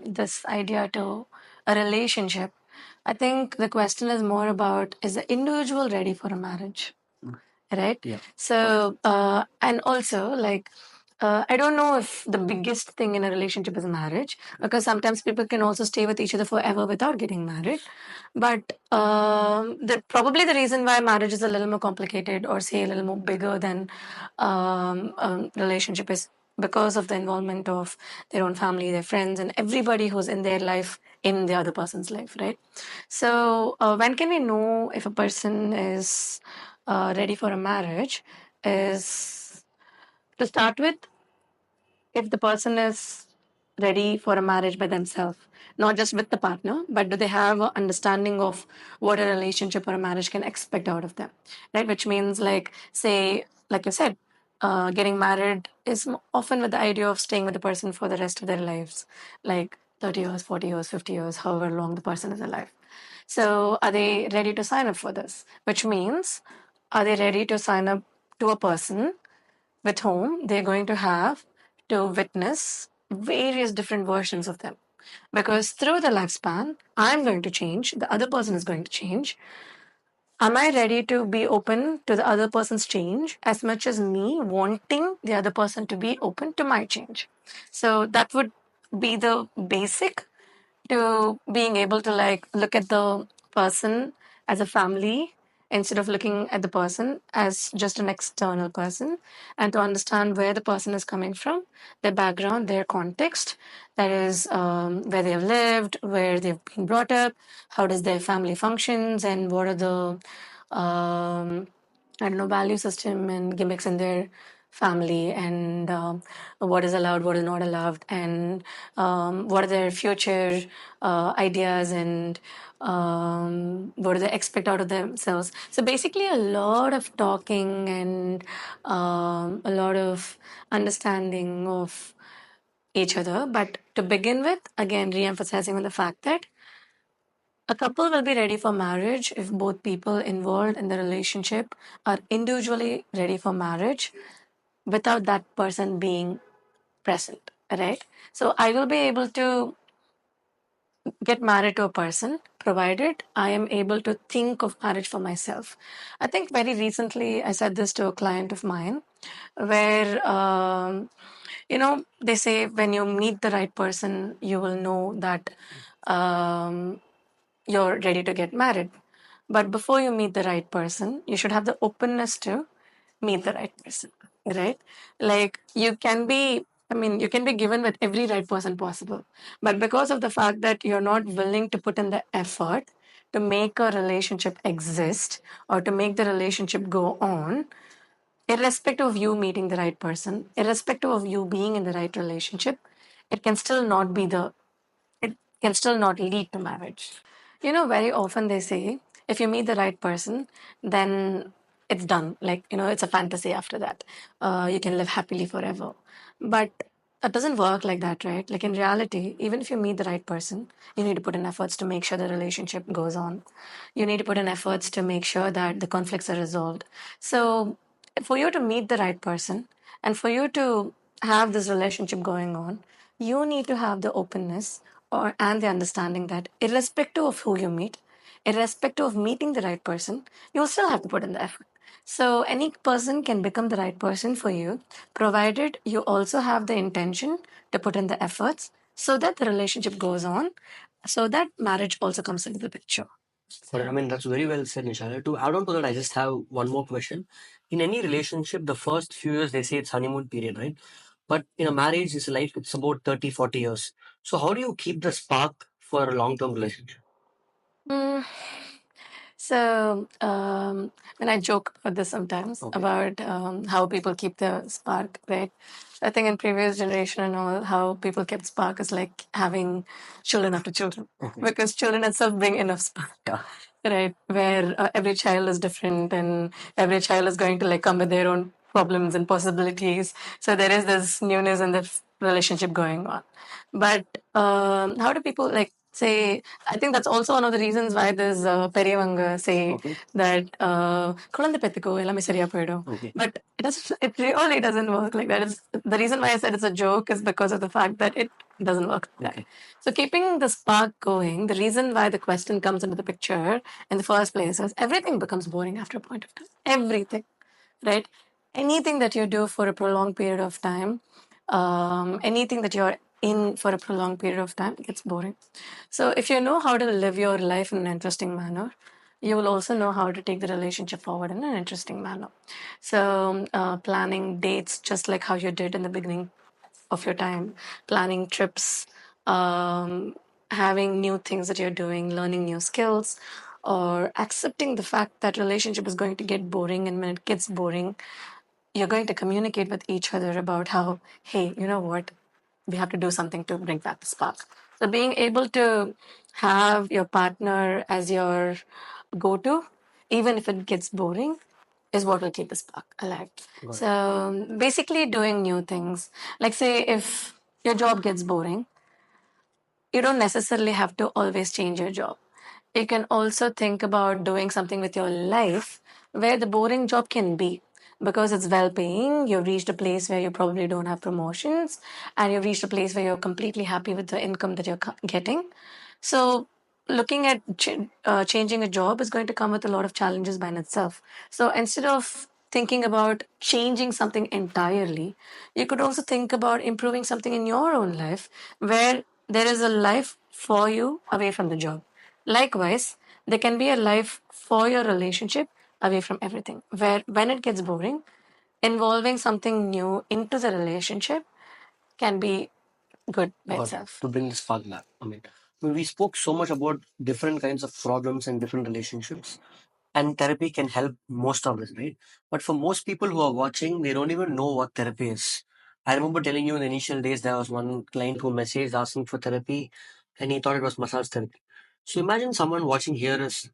this idea to a relationship, I think the question is more about, is the individual ready for a marriage? Right? Yeah. So, and also, like, I don't know if the biggest thing in a relationship is marriage, because sometimes people can also stay with each other forever without getting married. But probably the reason why marriage is a little more complicated, or say a little more bigger than relationship, is because of the involvement of their own family, their friends, and everybody who's in their life in the other person's life, right? So, when can we know if a person is ready for a marriage? Is to start with, if the person is ready for a marriage by themselves, not just with the partner, but do they have an understanding of what a relationship or a marriage can expect out of them, right? Which means, like, say, like you said, getting married is often with the idea of staying with the person for the rest of their lives, like 30 years, 40 years, 50 years, however long the person is alive. So, are they ready to sign up for this? Which means, are they ready to sign up to a person with whom they're going to have to witness various different versions of them? Because through the lifespan, I'm going to change, the other person is going to change. Am I ready to be open to the other person's change as much as me wanting the other person to be open to my change? So that would be the basic to being able to like look at the person as a family instead of looking at the person as just an external person, and to understand where the person is coming from, their background, their context, that is where they have lived, where they've been brought up, how does their family functions, and what are the I don't know, value system and gimmicks in their family, and what is allowed, what is not allowed, and what are their future ideas, and what do they expect out of themselves. So basically, a lot of talking and a lot of understanding of each other. But to begin with, again, re-emphasizing on the fact that a couple will be ready for marriage if both people involved in the relationship are individually ready for marriage without that person being present, right? So I will be able to get married to a person provided I am able to think of marriage for myself. I think very recently I said this to a client of mine where, they say when you meet the right person, you will know that um, you're ready to get married. But before you meet the right person, you should have the openness to meet the right person, right? Like you can be given with every right person possible. But because of the fact that you're not willing to put in the effort to make a relationship exist or to make the relationship go on, irrespective of you meeting the right person, irrespective of you being in the right relationship, it can still not be the it can still not lead to marriage. Very often they say if you meet the right person, then it's done. Like, it's a fantasy after that. You can live happily forever. But it doesn't work like that, right? Like in reality, even if you meet the right person, you need to put in efforts to make sure the relationship goes on. You need to put in efforts to make sure that the conflicts are resolved. So, for you to meet the right person and for you to have this relationship going on, you need to have the openness and the understanding that irrespective of who you meet, irrespective of meeting the right person, you'll still have to put in the effort. So any person can become the right person for you, provided you also have the intention to put in the efforts so that the relationship goes on, so that marriage also comes into the picture. But I mean, that's very well said, Nishala. To add on to that, I just have one more question. In any relationship, the first few years, they say it's honeymoon period, right? But in a marriage, it's life, it's about 30, 40 years. So how do you keep the spark for a long-term relationship? Mm, So, when I joke about this sometimes, okay, about how people keep the spark, right? I think in previous generation and all, how people kept spark is like having children after children, okay, because children itself bring enough spark, yeah, right? Where every child is different and every child is going to like come with their own problems and possibilities. So there is this newness in the relationship going on. But how do people like? Say, I think that's also one of the reasons why this பெரியவங்க say Okay. that குழந்தை பெத்துக்கோ எல்லாமே சரியா போயிடும். Okay. But it really doesn't work like that. It's, the reason why I said it's a joke is because of the fact that it doesn't work like that. Okay. So keeping the spark going, the reason why the question comes into the picture in the first place is everything becomes boring after a point of time. Everything, right? Anything that you do for a prolonged period of time, anything that you're in for a prolonged period of time gets boring. So if you know how to live your life in an interesting manner, you will also know how to take the relationship forward in an interesting manner. So planning dates just like how you did in the beginning of your time, planning trips, um, having new things that you're doing, learning new skills, or accepting the fact that relationship is going to get boring, and when it gets boring, you're going to communicate with each other about how, hey, you know what, we have to do something to bring back the spark. So being able to have your partner as your go-to, even if it gets boring, is what will keep the spark alive. Got it. So basically doing new things. Like say if your job gets boring, you don't necessarily have to always change your job. You can also think about doing something with your life where the boring job can be, because it's well paying. You've reached a place where you probably don't have promotions, and you've reached a place where you're completely happy with the income that you're getting. So looking at changing a job is going to come with a lot of challenges by in itself. So instead of thinking about changing something entirely, you could also think about improving something in your own life where there is a life for you away from the job. Likewise, there can be a life for your relationship away from everything, where when it gets boring, involving something new into the relationship can be good by Got it. itself. To bring this spark back. We spoke so much about different kinds of problems and different relationships, and therapy can help most of us, right? But for most people who are watching, they don't even know what therapy is. I remember telling you in the initial days, there was one client who messaged asking for therapy, and he thought it was massage therapy. So imagine someone watching here is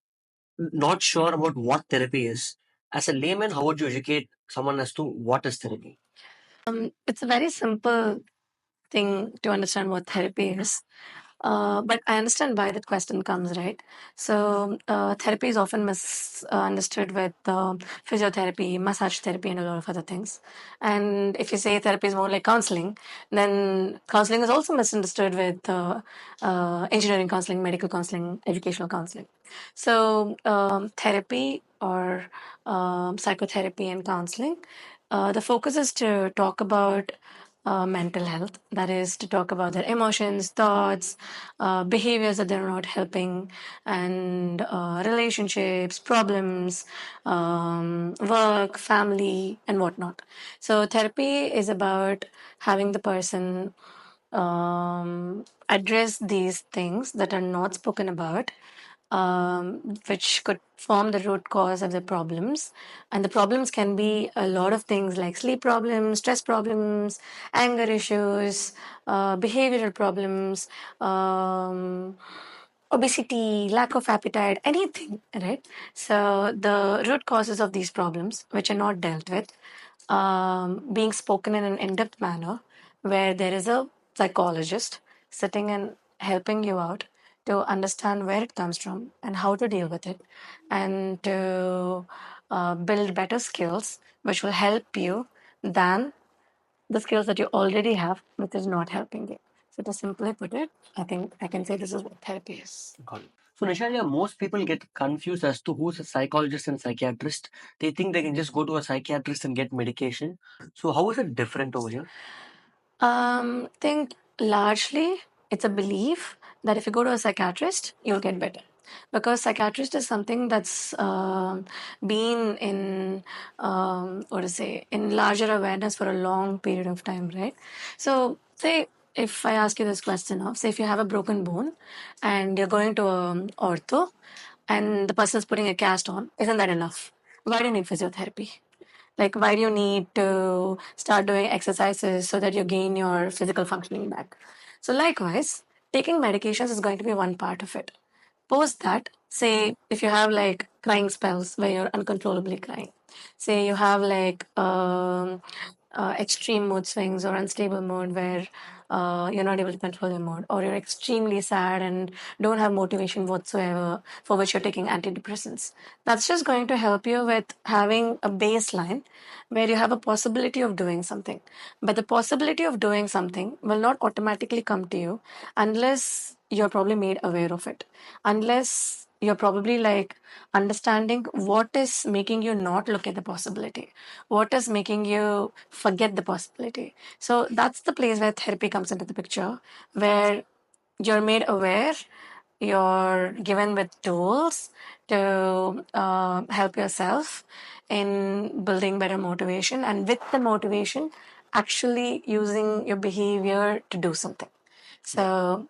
not sure about what therapy is. As a layman, how would you educate someone as to what is therapy? It's a very simple thing to understand what therapy is. But I understand why that question comes, right? So, therapy is often misunderstood with physiotherapy, massage therapy, and a lot of other things. And if you say therapy is more like counseling, then counseling is also misunderstood with engineering counseling, medical counseling, educational counseling. So, therapy or psychotherapy and counseling, the focus is to talk about mental health. That is to talk about their emotions, thoughts, behaviors that they're not helping, and relationships, problems, work, family, and whatnot. So, therapy is about having the person address these things that are not spoken about, which could form the root cause of the problems. And the problems can be a lot of things like sleep problems, stress problems, anger issues, behavioral problems, obesity, lack of appetite, anything, right? So, the root causes of these problems, which are not dealt with, being spoken in an in depth manner, where there is a psychologist sitting and helping you out to understand where it comes from and how to deal with it, and to build better skills which will help you than the skills that you already have, which is not helping you. So, to simply put it, I think I can say this is what therapy is. Got it. So, Nishalya, most people get confused as to who's a psychologist and psychiatrist. They think they can just go to a psychiatrist and get medication. So, how is it different over here? Think largely it's a belief that if you go to a psychiatrist, you'll get better. Because psychiatrist is something that's been in, what to say, in larger awareness for a long period of time, right? So, say if I ask you this question of, say if you have a broken bone and you're going to ortho and the person's putting a cast on, isn't that enough? Why do you need physiotherapy? Like, why do you need to start doing exercises so that you gain your physical functioning back? So, likewise, taking medications is going to be one part of it. Post that, say, if you have like crying spells where you're uncontrollably crying, say you have like extreme mood swings or unstable mood where you're not able to control your mood, or you're extremely sad and don't have motivation whatsoever, for which you're taking antidepressants. That's just going to help you with having a baseline where you have a possibility of doing something. But the possibility of doing something will not automatically come to you unless you're probably made aware of it, unless you're probably like understanding what is making you not look at the possibility, what is making you forget the possibility. So that's the place where therapy comes into the picture, where you're made aware, you're given with tools to help yourself in building better motivation, and with the motivation actually using your behavior to do something. So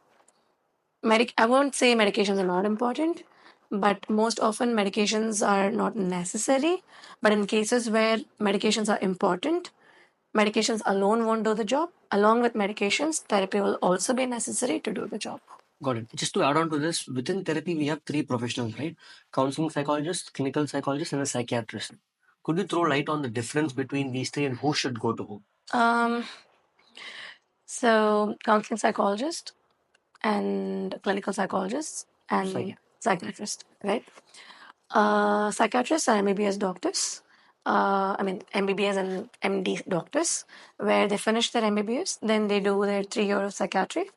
I won't say medications are not important, but most often medications are not necessary. But in cases where medications are important, medications alone won't do the job. Along with medications, therapy will also be necessary to do the job. Got it. Just to add on to this, within therapy, we have three professionals, right? Counseling psychologist, clinical psychologist, and a psychiatrist. Could you throw light on the difference between these three and who should go to who? Um, so counseling psychologist and clinical psychologists and Psych. psychiatrist, right? Psychiatrists are MBBS doctors. I mean, MBBS and MD doctors, where they finish their MBBS, then they do their 3 year of psychiatry.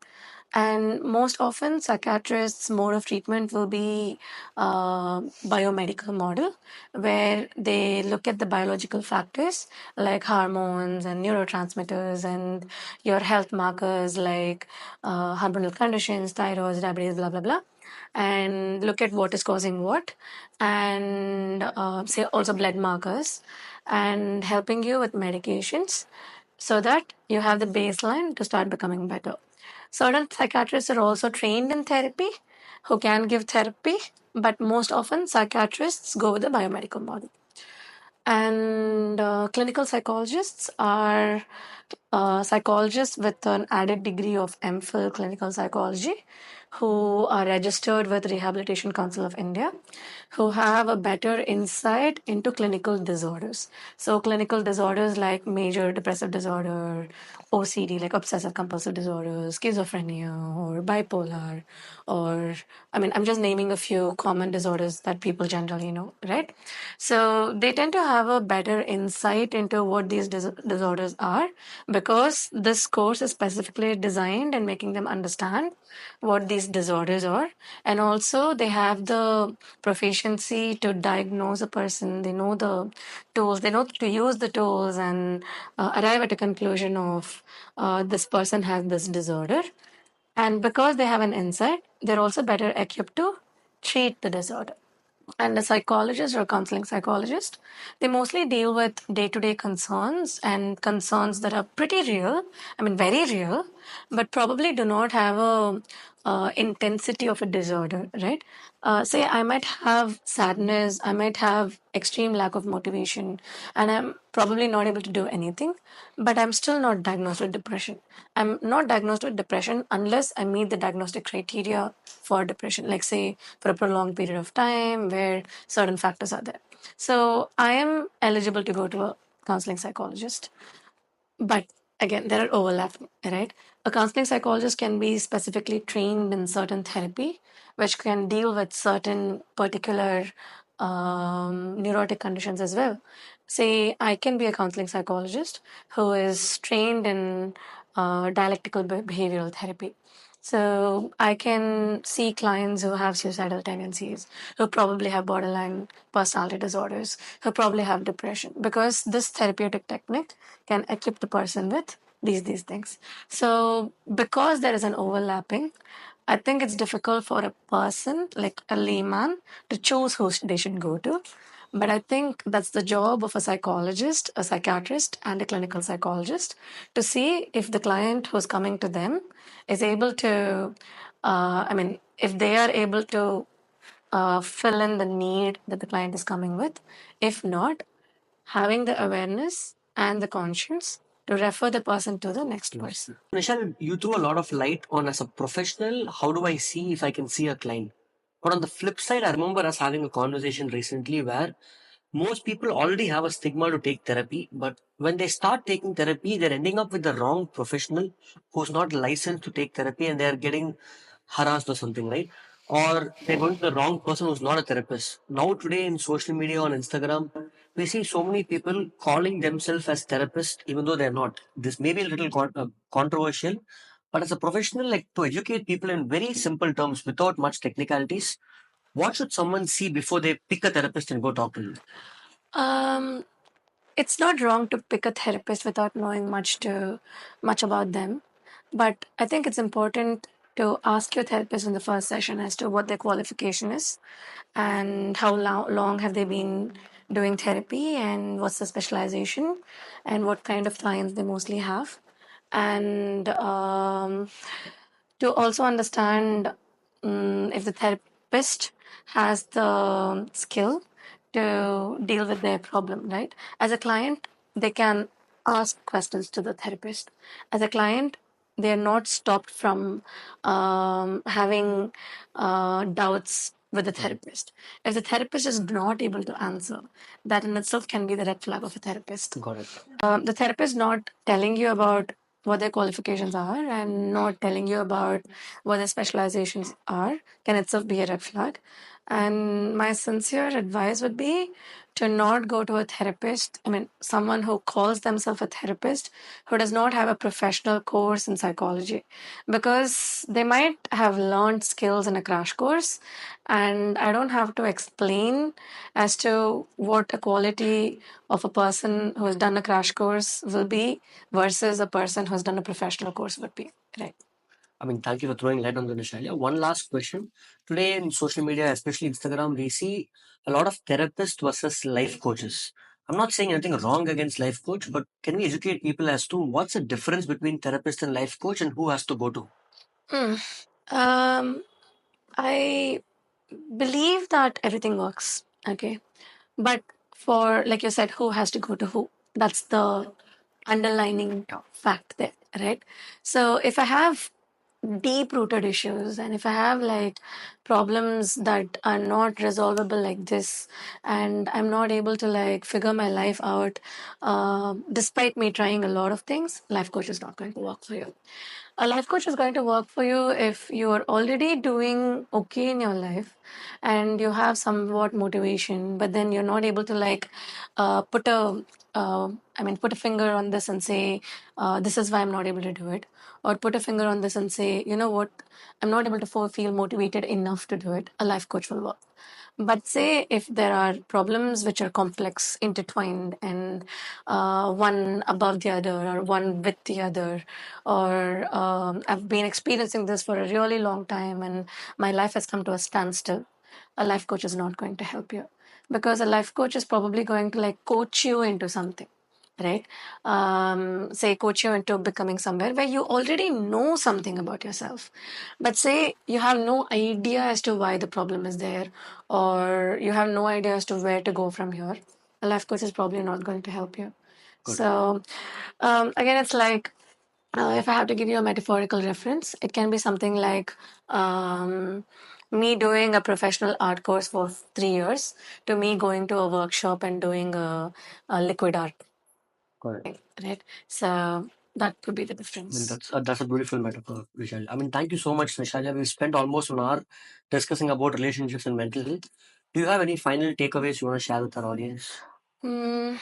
And most often, psychiatrists' mode of treatment will be biomedical model, where they look at the biological factors like hormones and neurotransmitters and your health markers like hormonal conditions, thyroid, diabetes, blah blah blah, and look at what is causing what, and say also blood markers, and helping you with medications so that you have the baseline to start becoming better. Certain psychiatrists are also trained in therapy who can give therapy, but most often psychiatrists go with the biomedical model. And clinical psychologists are psychologists with an added degree of MPhil clinical psychology, who are registered with Rehabilitation Council of India, who have a better insight into clinical disorders. So clinical disorders like major depressive disorder, OCD, like obsessive compulsive disorder, schizophrenia, or bipolar, or I mean, I'm just naming a few common disorders that people generally know, right? So they tend to have a better insight into what these disorders are, because this course is specifically designed and making them understand what these disorders are. And also, they have the proficiency to diagnose a person. They know the tools, they know to use the tools and arrive at a conclusion of this person has this disorder. And because they have an insight, they're also better equipped to treat the disorder. And a psychologist or counseling psychologist, they mostly deal with day-to-day concerns and concerns that are pretty real, I mean very real, but probably do not have a intensity of a disorder, right? Say I might have sadness, I might have extreme lack of motivation, and I'm probably not able to do anything, but I'm still not diagnosed with depression. I'm not diagnosed with depression unless I meet the diagnostic criteria for depression, like say for a prolonged period of time where certain factors are there. So I am eligible to go to a counseling psychologist. But again, there are overlap, right? A counseling psychologist can be specifically trained in certain therapy, which can deal with certain particular neurotic conditions as well. Say, I can be a counseling psychologist who is trained in dialectical behavioral therapy. So I can see clients who have suicidal tendencies, who probably have borderline personality disorders, who probably have depression, because this therapeutic technique can equip the person with these things. So because there is an overlapping, I think it's difficult for a person like a layman to choose who they should go to. But I think that's the job of a psychologist, a psychiatrist, and a clinical psychologist to see if the client who's coming to them is able to, if they are able to fill in the need that the client is coming with. If not, having the awareness and the conscience to refer the person to the next person. Nishal, you threw a lot of light on as a professional. How do I see if I can see a client? But on the flip side, I remember us having a conversation recently where most people already have a stigma to take therapy, but when they start taking therapy, they're ending up with the wrong professional who's not licensed to take therapy and they're getting harassed or something, right? Or they're going to the wrong person who's not a therapist. Now, today in social media on Instagram, we see so many people calling themselves as therapists, even though they're not. This may be a little controversial, but as a professional, like to educate people in very simple terms without much technicalities, what should someone see before they pick a therapist and go talk to them? Um, it's not wrong to pick a therapist without knowing much about them, but I think it's important to ask your therapist in the first session as to what their qualification is and how long have they been doing therapy and what's the specialization and what kind of clients they mostly have, and to also understand if the therapist has the skill to deal with their problem, right? As a client, they can ask questions to the therapist. As a client, they're not stopped from having doubts with the therapist. If the therapist is not able to answer, that in itself can be the red flag of a therapist. Got it. The therapist not telling you about what their qualifications are and not telling you about what their specializations are can itself be a red flag. And my sincere advice would be to not go to a therapist. I mean, someone who calls themselves a therapist who does not have a professional course in psychology, because they might have learned skills in a crash course, and I don't have to explain as to what a quality of a person who has done a crash course will be versus a person who has done a professional course would be. Right. I mean, thank you for throwing light on the Nishalia. One last question. Today in social media, especially Instagram, we see a lot of therapists versus life coaches. I'm not saying anything wrong against life coach, but can we educate people as to what's the difference between therapist and life coach and who has to go to? Hmm. Um, I believe that everything works. Okay. But for, like you said, who has to go to who? That's the underlining fact there, right? So if I have deep rooted issues and if I have like problems that are not resolvable like this, and I'm not able to like figure my life out, despite me trying a lot of things, life coach is not going to work for you. A life coach is going to work for you if you are already doing okay in your life and you have somewhat motivation, but then you're not able to like put a put a finger on this and say, this is why I'm not able to do it, or put a finger on this and say, you know what, I'm not able to feel motivated enough to do it. A life coach will work. But say if there are problems which are complex, intertwined, and one above the other or one with the other, or I've been experiencing this for a really long time and my life has come to a standstill, a life coach is not going to help you, because a life coach is probably going to like coach you into something, right? Say coach you into becoming somewhere where you already know something about yourself, but say you have no idea as to why the problem is there, or you have no idea as to where to go from here. A life coach is probably not going to help you. Got it. So again, it's like, if I have to give you a metaphorical reference, it can be something like me doing a professional art course for 3 years to me going to a workshop and doing a liquid art, Got it. right? So that could be the I mean, difference. that's a beautiful metaphor, Vishal. I mean, thank you so much, Nishalia. We've spent almost an hour discussing about relationships and mental health. Do you have any final takeaways you want to share with our audience? Mm,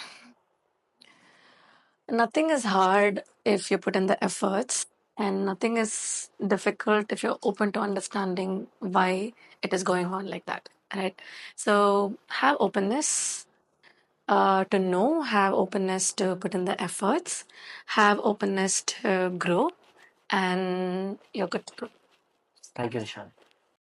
nothing is hard if you put in the efforts, and nothing is difficult if you're open to understanding why it is going on like that, right? So have openness to know, have openness to put in the efforts, have openness to grow, and you're good to go. Thank you, Nishalia.